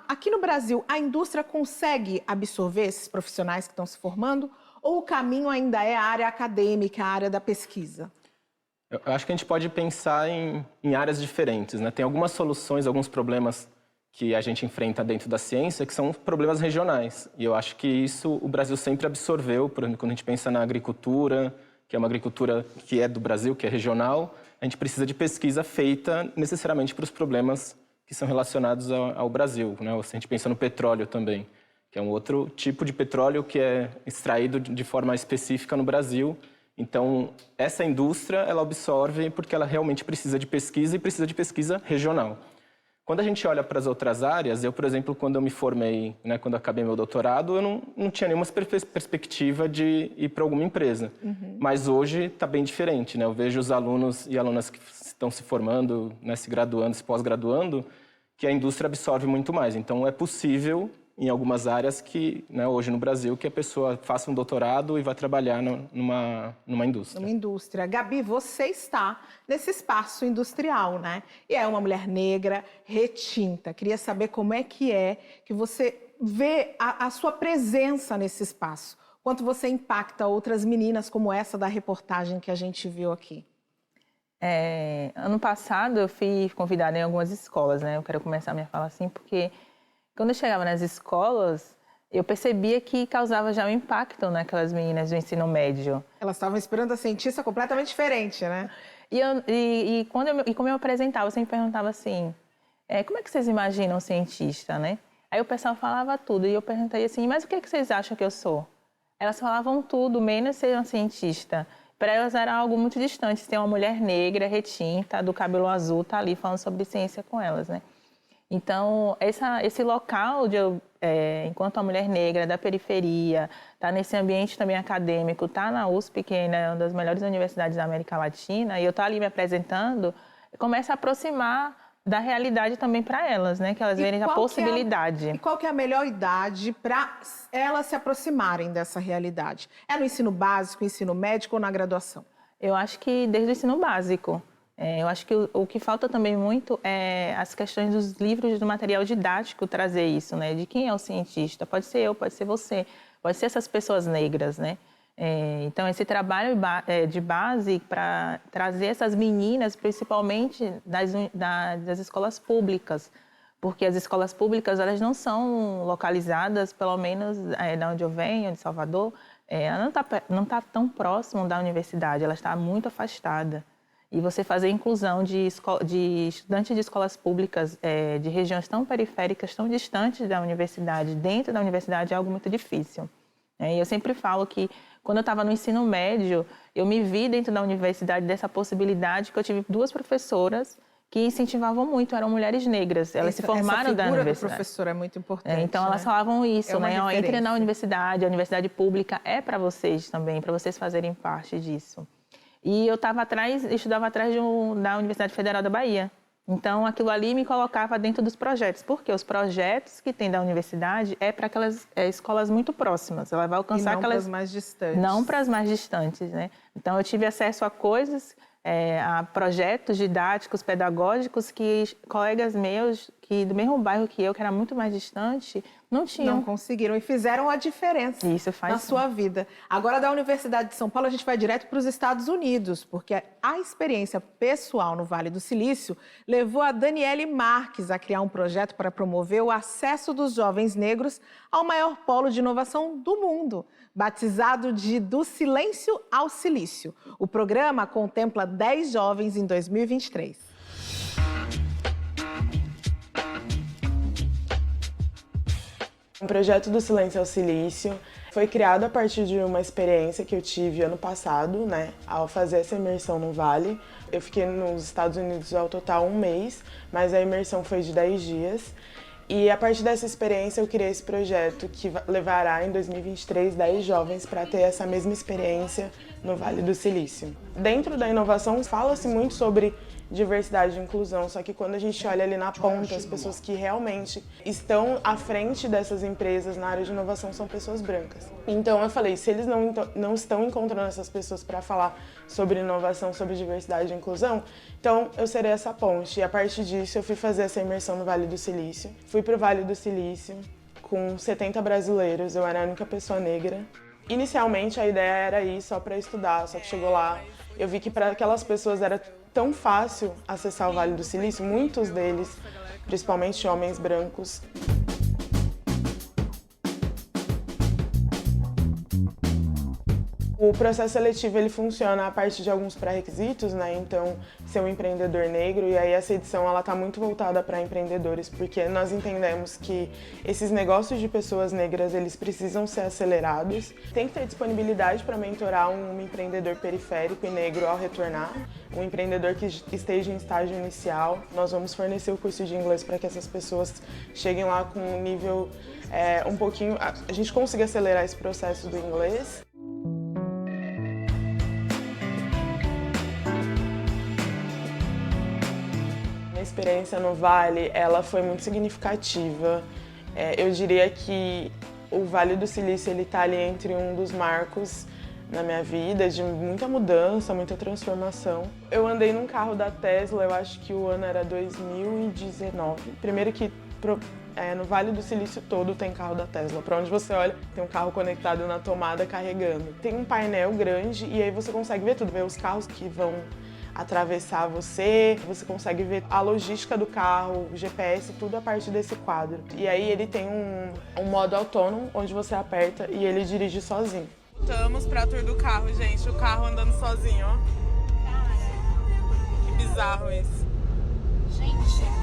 Aqui no Brasil, a indústria consegue absorver esses profissionais que estão se formando ou o caminho ainda é a área acadêmica, a área da pesquisa? Eu acho que a gente pode pensar em áreas diferentes, né? Tem algumas soluções, alguns problemas que a gente enfrenta dentro da ciência que são problemas regionais. E eu acho que isso o Brasil sempre absorveu, por exemplo, quando a gente pensa na agricultura, que é uma agricultura que é do Brasil, que é regional, a gente precisa de pesquisa feita necessariamente para os problemas que são relacionados ao Brasil, né? Se a gente pensa no petróleo também, que é um outro tipo de petróleo que é extraído de forma específica no Brasil. Então, essa indústria, ela absorve porque ela realmente precisa de pesquisa e precisa de pesquisa regional. Quando a gente olha para as outras áreas, eu, por exemplo, quando eu me formei, né, quando eu acabei meu doutorado, eu não tinha nenhuma perspectiva de ir para alguma empresa. Mas hoje está bem diferente, né? Eu vejo os alunos e alunas que estão se formando, né, se graduando, se pós-graduando, que a indústria absorve muito mais. Então, é possível, em algumas áreas, que, né, hoje no Brasil, que a pessoa faça um doutorado e vá trabalhar numa indústria. Numa indústria. Gabi, você está nesse espaço industrial, né? E é uma mulher negra, retinta. Queria saber como é que você vê a sua presença nesse espaço. Quanto você impacta outras meninas como essa da reportagem que a gente viu aqui. Ano passado eu fui convidada em algumas escolas, né? Eu quero começar a minha fala assim, porque quando eu chegava nas escolas, eu percebia que causava já um impacto naquelas meninas do ensino médio. Elas estavam esperando a cientista completamente diferente, né? E como eu apresentava, eu sempre perguntava assim, como é que vocês imaginam um cientista, né? Aí o pessoal falava tudo, e eu perguntei assim, mas o que vocês acham que eu sou? Elas falavam tudo, menos ser uma cientista. Para elas era algo muito distante, ter uma mulher negra, retinta, do cabelo azul, tá ali falando sobre ciência com elas, né? Então, esse local de eu, enquanto uma mulher negra da periferia, tá nesse ambiente também acadêmico, tá na USP, que é uma das melhores universidades da América Latina, e eu tô ali me apresentando, começa a aproximar da realidade também para elas, né? Que elas verem a possibilidade. E qual que é a melhor idade para elas se aproximarem dessa realidade? É no ensino básico, ensino médio ou na graduação? Eu acho que desde o ensino básico. Eu acho que o que falta também muito é as questões dos livros, do material didático, trazer isso, né? De quem é o cientista? Pode ser eu, pode ser você, pode ser essas pessoas negras, né? Então, esse trabalho de base para trazer essas meninas, principalmente das escolas públicas, porque as escolas públicas elas não são localizadas, pelo menos de onde eu venho, de Salvador, ela não tá tão próximo da universidade, ela está muito afastada. E você fazer inclusão de estudantes de escolas públicas de regiões tão periféricas, tão distantes da universidade, dentro da universidade, é algo muito difícil. E eu sempre falo que, quando eu estava no ensino médio, eu me vi dentro da universidade dessa possibilidade, que eu tive duas professoras que incentivavam muito, eram mulheres negras. Elas se formaram da universidade. Essa figura do professor é muito importante. Então, elas falavam isso, né? Entre na universidade, a universidade pública é para vocês também, para vocês fazerem parte disso. E eu estudava atrás da Universidade Federal da Bahia. Então, aquilo ali me colocava dentro dos projetos, porque os projetos que tem da universidade é para aquelas escolas muito próximas. Ela vai alcançar aquelas... para as mais distantes. Não para as mais distantes, né? Então, eu tive acesso a coisas, a projetos didáticos, pedagógicos, que colegas meus que do mesmo bairro que eu, que era muito mais distante, não tinham. Não conseguiram e fizeram a diferença na sua vida. Agora, da Universidade de São Paulo, a gente vai direto para os Estados Unidos, porque a experiência pessoal no Vale do Silício levou a Daniele Marques a criar um projeto para promover o acesso dos jovens negros ao maior polo de inovação do mundo, batizado de Do Silêncio ao Silício. O programa contempla 10 jovens em 2023. O projeto do Silêncio ao Silício foi criado a partir de uma experiência que eu tive ano passado, né, ao fazer essa imersão no Vale. Eu fiquei nos Estados Unidos ao total 1 mês, mas a imersão foi de 10 dias. E a partir dessa experiência eu criei esse projeto que levará em 2023 10 jovens para ter essa mesma experiência no Vale do Silício. Dentro da inovação fala-se muito sobre diversidade e inclusão, só que quando a gente olha ali na ponta, as pessoas que realmente estão à frente dessas empresas na área de inovação são pessoas brancas. Então eu falei, se eles não estão encontrando essas pessoas para falar sobre inovação, sobre diversidade e inclusão, então eu serei essa ponte. E a partir disso eu fui fazer essa imersão no Vale do Silício. Fui para o Vale do Silício com 70 brasileiros, eu era a única pessoa negra. Inicialmente a ideia era ir só para estudar, só que chegou lá, eu vi que para aquelas pessoas era tão fácil acessar o Vale do Silício, muitos deles, principalmente homens brancos. O processo seletivo ele funciona a partir de alguns pré-requisitos, né? Então, ser um empreendedor negro, e aí essa edição ela tá muito voltada para empreendedores, porque nós entendemos que esses negócios de pessoas negras, eles precisam ser acelerados. Tem que ter disponibilidade para mentorar um empreendedor periférico e negro ao retornar, um empreendedor que esteja em estágio inicial. Nós vamos fornecer o curso de inglês para que essas pessoas cheguem lá com um nível um pouquinho... A gente consiga acelerar esse processo do inglês. Minha experiência no Vale, ela foi muito significativa. Eu diria que o Vale do Silício ele está ali entre um dos marcos na minha vida, de muita mudança, muita transformação. Eu andei num carro da Tesla, eu acho que o ano era 2019. Primeiro que no Vale do Silício todo tem carro da Tesla. Para onde você olha, tem um carro conectado na tomada carregando. Tem um painel grande e aí você consegue ver tudo, ver os carros que vão atravessar você consegue ver a logística do carro, o GPS, tudo a partir desse quadro. E aí ele tem um modo autônomo, onde você aperta e ele dirige sozinho. Voltamos pra tour do carro, gente, o carro andando sozinho, ó. Que bizarro isso. Gente...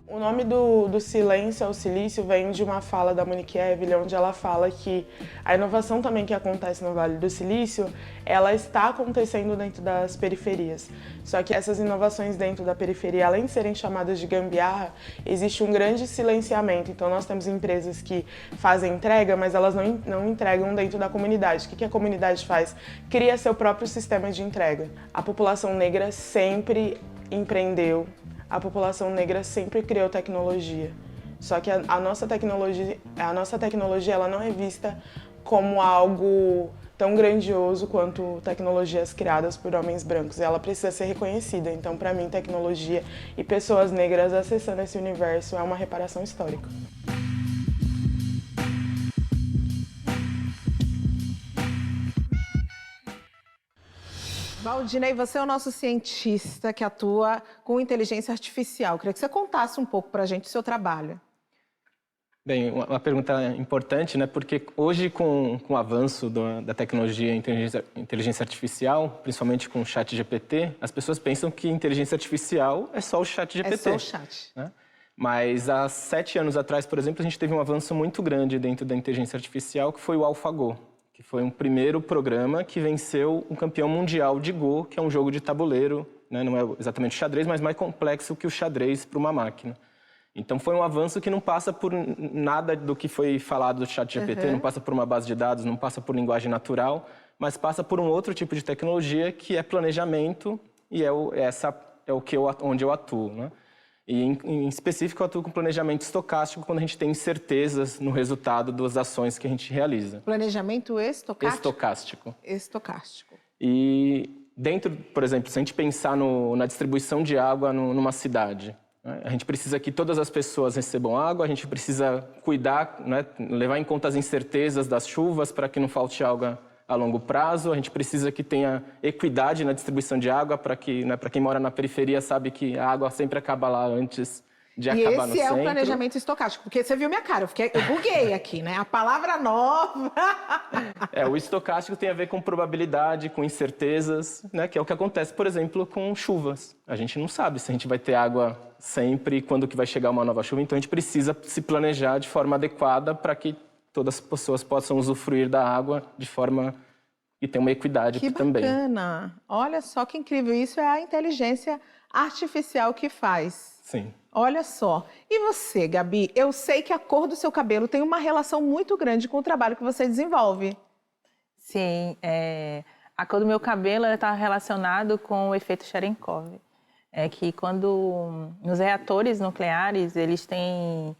O nome do Silêncio ao Silício vem de uma fala da Monique Evelyn, onde ela fala que a inovação também que acontece no Vale do Silício, ela está acontecendo dentro das periferias. Só que essas inovações dentro da periferia, além de serem chamadas de gambiarra, existe um grande silenciamento. Então nós temos empresas que fazem entrega, mas elas não entregam dentro da comunidade. O que a comunidade faz? Cria seu próprio sistema de entrega. A população negra sempre empreendeu. A população negra sempre criou tecnologia. Só que a nossa tecnologia ela não é vista como algo tão grandioso quanto tecnologias criadas por homens brancos. Ela precisa ser reconhecida. Então, para mim, tecnologia e pessoas negras acessando esse universo é uma reparação histórica. Valdinei, você é o nosso cientista que atua com inteligência artificial. Queria que você contasse um pouco para a gente do seu trabalho. Bem, uma pergunta importante, né? Porque hoje, com o avanço da tecnologia e inteligência artificial, principalmente com o ChatGPT, as pessoas pensam que inteligência artificial é só o ChatGPT. É só o chat. Né? Mas há 7 anos atrás, por exemplo, a gente teve um avanço muito grande dentro da inteligência artificial, que foi o AlphaGo, que foi um primeiro programa que venceu um campeão mundial de Go, que é um jogo de tabuleiro, né? Não é exatamente xadrez, mas mais complexo que o xadrez para uma máquina. Então foi um avanço que não passa por nada do que foi falado do ChatGPT, não passa por uma base de dados, não passa por linguagem natural, mas passa por um outro tipo de tecnologia que é planejamento e onde eu atuo, né? E, em específico, eu atuo com planejamento estocástico quando a gente tem certezas no resultado das ações que a gente realiza. Planejamento estocástico? Estocástico. E dentro, por exemplo, se a gente pensar na distribuição de água numa cidade, A gente precisa que todas as pessoas recebam água, a gente precisa cuidar, né, levar em conta as incertezas das chuvas para que não falte água a longo prazo. A gente precisa que tenha equidade na distribuição de água para que, né, para quem mora na periferia sabe que a água sempre acaba lá antes de acabar no centro. E esse é o planejamento estocástico, porque você viu minha cara, eu buguei aqui, né? A palavra nova. O estocástico tem a ver com probabilidade, com incertezas, né? Que é o que acontece, por exemplo, com chuvas. A gente não sabe se a gente vai ter água sempre, quando que vai chegar uma nova chuva, então a gente precisa se planejar de forma adequada para que todas as pessoas possam usufruir da água de forma que tenha uma equidade também. Que bacana! Olha só que incrível, isso é a inteligência artificial que faz. Sim. Olha só. E você, Gabi? Eu sei que a cor do seu cabelo tem uma relação muito grande com o trabalho que você desenvolve. Sim, a cor do meu cabelo está relacionado com o efeito Cherenkov. É que quando nos reatores nucleares eles têm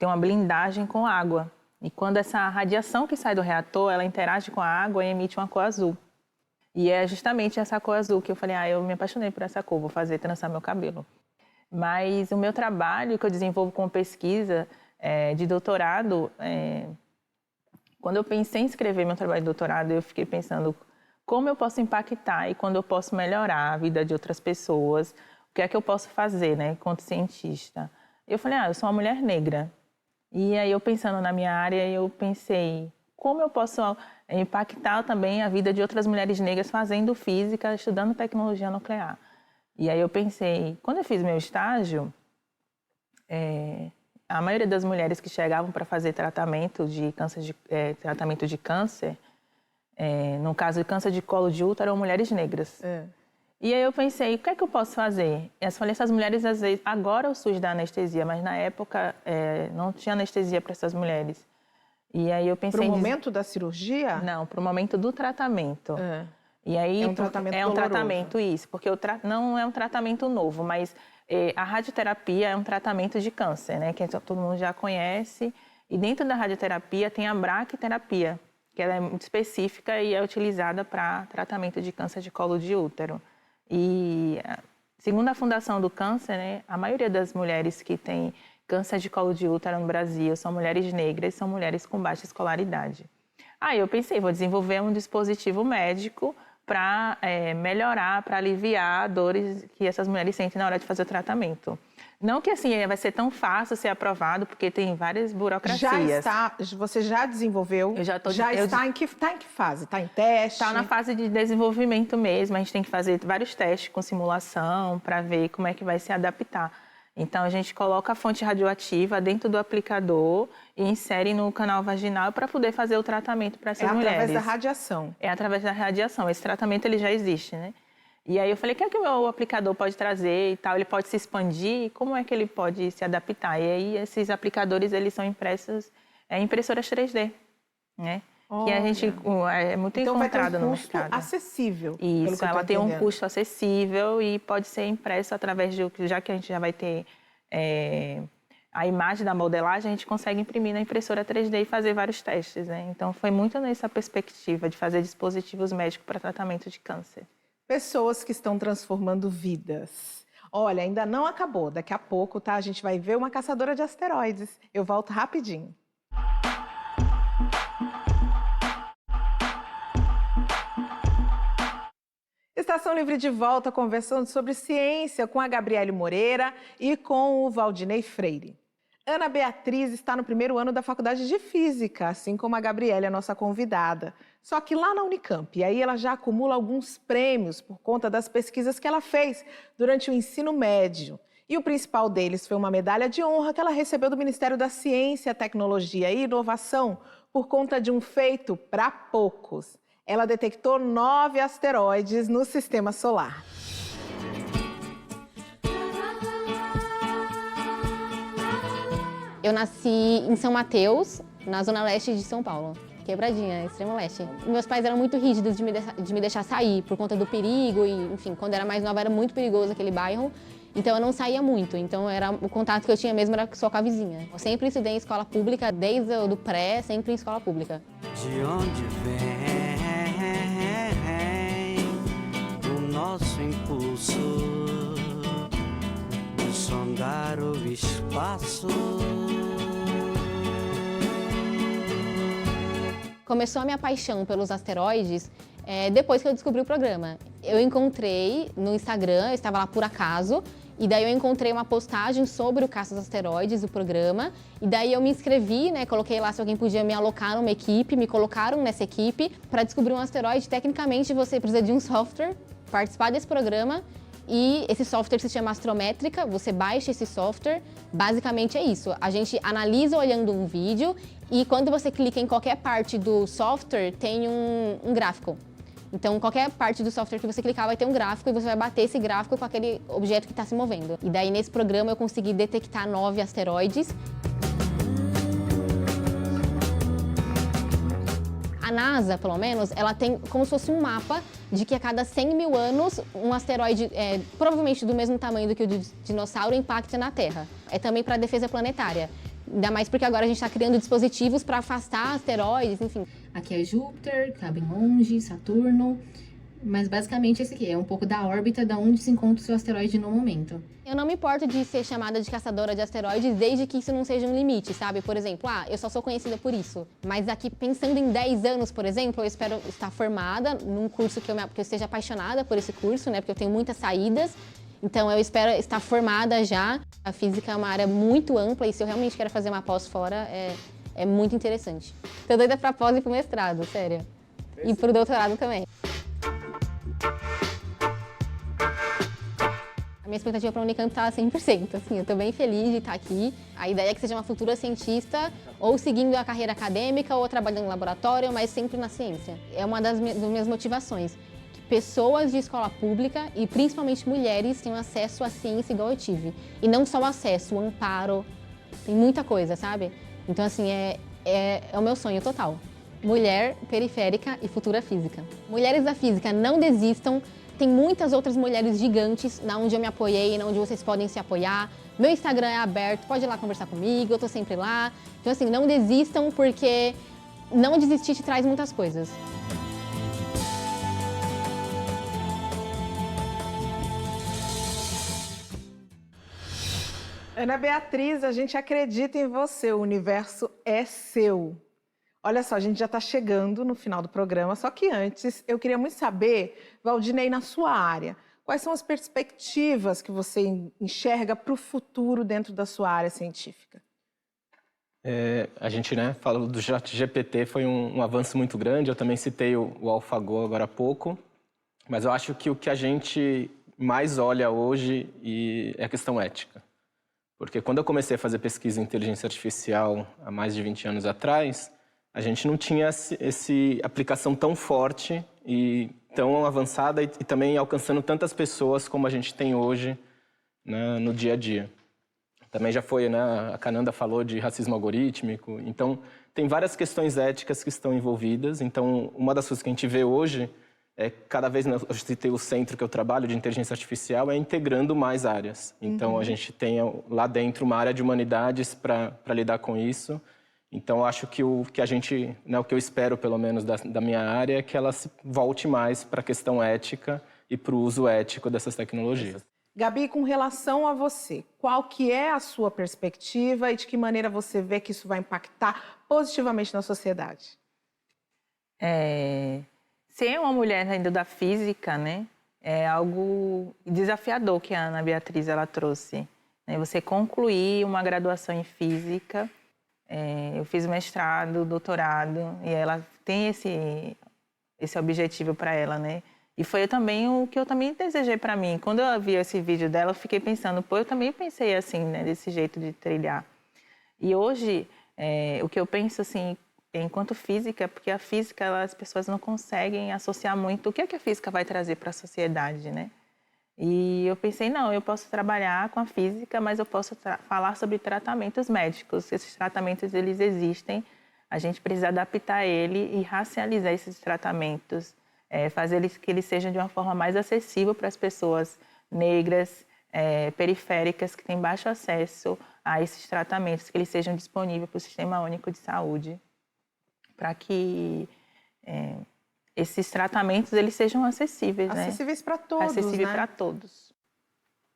uma blindagem com água. E quando essa radiação que sai do reator, ela interage com a água e emite uma cor azul. E é justamente essa cor azul que eu falei, eu me apaixonei por essa cor, vou trançar meu cabelo. Mas o meu trabalho que eu desenvolvo com pesquisa de doutorado, quando eu pensei em escrever meu trabalho de doutorado, eu fiquei pensando como eu posso impactar e quando eu posso melhorar a vida de outras pessoas, o que é que eu posso fazer, né, enquanto cientista. Eu falei, eu sou uma mulher negra. E aí eu pensando na minha área, eu pensei, como eu posso impactar também a vida de outras mulheres negras fazendo física, estudando tecnologia nuclear. E aí eu pensei, quando eu fiz meu estágio, a maioria das mulheres que chegavam para fazer tratamento de câncer, no caso de câncer de colo de útero, eram mulheres negras. E aí eu pensei, o que é que eu posso fazer? Eu falei, essas mulheres, às vezes, agora o SUS dá anestesia, mas na época não tinha anestesia para essas mulheres. E aí eu pensei... Para o momento da cirurgia? Não, para o momento do tratamento. E aí, é um tratamento doloroso. Tratamento, isso, porque não é um tratamento novo, mas a radioterapia é um tratamento de câncer, né, que todo mundo já conhece. E dentro da radioterapia tem a braquiterapia, que ela é muito específica e é utilizada para tratamento de câncer de colo de útero. E segundo a Fundação do Câncer, né, a maioria das mulheres que têm câncer de colo de útero no Brasil são mulheres negras, são mulheres com baixa escolaridade. Aí eu pensei, vou desenvolver um dispositivo médico para melhorar, para aliviar dores que essas mulheres sentem na hora de fazer o tratamento. Não que assim vai ser tão fácil ser aprovado, porque tem várias burocracias. Você já desenvolveu? Está em que fase? Está em teste? Está na fase de desenvolvimento mesmo. A gente tem que fazer vários testes com simulação para ver como é que vai se adaptar. Então, a gente coloca a fonte radioativa dentro do aplicador e insere no canal vaginal para poder fazer o tratamento para essas mulheres. É através da radiação? É através da radiação. Esse tratamento ele já existe, né? E aí eu falei, o que é que o meu aplicador pode trazer e tal? Ele pode se expandir? Como é que ele pode se adaptar? E aí, esses aplicadores, eles são impressos em impressoras 3D, né? Que a gente é muito encontrado no mercado. Então vai ter um custo acessível. Isso, ela tem um custo acessível e pode ser impresso através de... Já que a gente já vai ter a imagem da modelagem, a gente consegue imprimir na impressora 3D e fazer vários testes, né? Então foi muito nessa perspectiva de fazer dispositivos médicos para tratamento de câncer. Pessoas que estão transformando vidas. Olha, ainda não acabou. Daqui a pouco, tá? A gente vai ver uma caçadora de asteroides. Eu volto rapidinho. Estação Livre de volta, conversando sobre ciência com a Gabriele Moreira e com o Valdinei Freire. Ana Beatriz está no primeiro ano da Faculdade de Física, assim como a Gabriele, a nossa convidada. Só que lá na Unicamp, e aí ela já acumula alguns prêmios por conta das pesquisas que ela fez durante o ensino médio. E o principal deles foi uma medalha de honra que ela recebeu do Ministério da Ciência, Tecnologia e Inovação por conta de um feito para poucos. Ela detectou 9 asteroides no Sistema Solar. Eu nasci em São Mateus, na zona leste de São Paulo. Quebradinha, extremo leste. Meus pais eram muito rígidos de me deixar sair por conta do perigo e, enfim, quando eu era mais nova era muito perigoso aquele bairro. Então eu não saía muito, então o contato que eu tinha mesmo era só com a vizinha. Eu sempre estudei em escola pública, desde o pré, sempre em escola pública. De onde vem o nosso impulso, os Começou a minha paixão pelos asteroides depois que eu descobri o programa. Eu encontrei no Instagram, eu estava lá por acaso, e daí eu encontrei uma postagem sobre o Caça dos Asteroides, o programa, e daí eu me inscrevi, né, coloquei lá se alguém podia me alocar numa equipe, me colocaram nessa equipe. Para descobrir um asteroide, tecnicamente você precisa de um software, participar desse programa, e esse software se chama Astrométrica, você baixa esse software, basicamente é isso. A gente analisa olhando um vídeo e quando você clica em qualquer parte do software, tem um gráfico. Então, qualquer parte do software que você clicar vai ter um gráfico e você vai bater esse gráfico com aquele objeto que está se movendo. E daí, nesse programa, eu consegui detectar 9 asteroides. A NASA, pelo menos, ela tem como se fosse um mapa de que a cada 100 mil anos, um asteroide, provavelmente do mesmo tamanho do que o dinossauro, impacta na Terra. É também para a defesa planetária. Ainda mais porque agora a gente está criando dispositivos para afastar asteroides, enfim. Aqui é Júpiter, que está bem longe, Saturno, mas basicamente esse aqui é um pouco da órbita de onde se encontra o seu asteroide no momento. Eu não me importo de ser chamada de caçadora de asteroides desde que isso não seja um limite, sabe? Por exemplo, eu só sou conhecida por isso. Mas aqui, pensando em 10 anos, por exemplo, eu espero estar formada num curso que eu esteja apaixonada por esse curso, né? Porque eu tenho muitas saídas. Então, eu espero estar formada já. A física é uma área muito ampla e se eu realmente quero fazer uma pós fora, é muito interessante. Tô doida pra pós e pro mestrado, sério. E pro doutorado também. A minha expectativa para a Unicamp tá 100%, assim, eu tô bem feliz de estar aqui. A ideia é que seja uma futura cientista, ou seguindo a carreira acadêmica, ou trabalhando no laboratório, mas sempre na ciência. É uma das minhas motivações. Pessoas de escola pública e principalmente mulheres tenham acesso à ciência igual eu tive. E não só o acesso, o amparo, tem muita coisa, sabe? Então, assim, é o meu sonho total. Mulher periférica e futura física. Mulheres da física, não desistam. Tem muitas outras mulheres gigantes na onde eu me apoiei, na onde vocês podem se apoiar. Meu Instagram é aberto, pode ir lá conversar comigo, eu tô sempre lá. Então, assim, não desistam porque não desistir te traz muitas coisas. Ana Beatriz, a gente acredita em você, o universo é seu. Olha só, a gente já está chegando no final do programa, só que antes eu queria muito saber, Valdinei, na sua área, quais são as perspectivas que você enxerga para o futuro dentro da sua área científica? A gente falou do ChatGPT, foi um avanço muito grande, eu também citei o AlphaGo agora há pouco, mas eu acho que o que a gente mais olha hoje é a questão ética. Porque quando eu comecei a fazer pesquisa em inteligência artificial há mais de 20 anos atrás, a gente não tinha essa aplicação tão forte e tão avançada e também alcançando tantas pessoas como a gente tem hoje, né, no dia a dia. Também já foi, a Cananda falou de racismo algorítmico, então tem várias questões éticas que estão envolvidas. Então, uma das coisas que a gente vê hoje cada vez, eu citei o centro que eu trabalho de inteligência artificial, integrando mais áreas. Então, a gente tem lá dentro uma área de humanidades para lidar com isso. Então, acho que o que eu espero, pelo menos, da minha área, é que ela se volte mais para a questão ética e para o uso ético dessas tecnologias. Gabi, com relação a você, qual que é a sua perspectiva e de que maneira você vê que isso vai impactar positivamente na sociedade? Ser uma mulher ainda da física, né, é algo desafiador que a Ana Beatriz ela trouxe. Você concluir uma graduação em física, eu fiz mestrado, doutorado, e ela tem esse objetivo para ela, né? E foi também o que eu também desejei para mim. Quando eu vi esse vídeo dela, eu fiquei pensando, eu também pensei assim, né, desse jeito de trilhar. E hoje, o que eu penso assim, enquanto física, porque a física, as pessoas não conseguem associar muito o que a física vai trazer para a sociedade, né? E eu pensei, não, eu posso trabalhar com a física, mas eu posso falar sobre tratamentos médicos. Esses tratamentos, eles existem, a gente precisa adaptar ele e racializar esses tratamentos, fazer que eles sejam de uma forma mais acessível para as pessoas negras, periféricas, que têm baixo acesso a esses tratamentos, que eles sejam disponíveis para o Sistema Único de Saúde, para que esses tratamentos eles sejam acessíveis, acessíveis para todos, acessível né? para todos.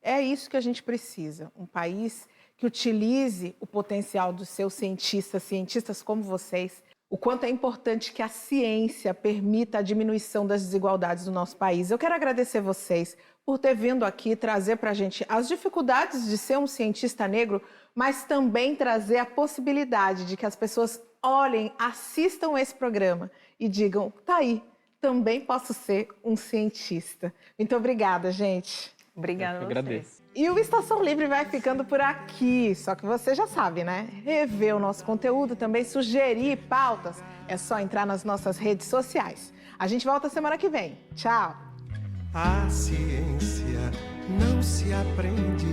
É isso que a gente precisa, um país que utilize o potencial dos seus cientistas como vocês, o quanto é importante que a ciência permita a diminuição das desigualdades do nosso país. Eu quero agradecer vocês por ter vindo aqui trazer para a gente as dificuldades de ser um cientista negro, mas também trazer a possibilidade de que as pessoas olhem, assistam esse programa e digam, tá aí, também posso ser um cientista. Muito obrigada, gente. Obrigada. Eu agradeço. E o Estação Livre vai ficando por aqui, só que você já sabe, né? Rever o nosso conteúdo, também sugerir pautas, é só entrar nas nossas redes sociais. A gente volta semana que vem. Tchau! A ciência não se aprende,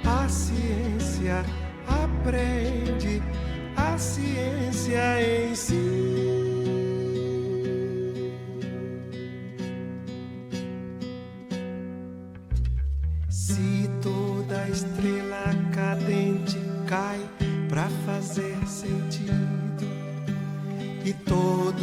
a ciência aprende, a ciência ensina. Se toda estrela cadente cai pra fazer sentido e todo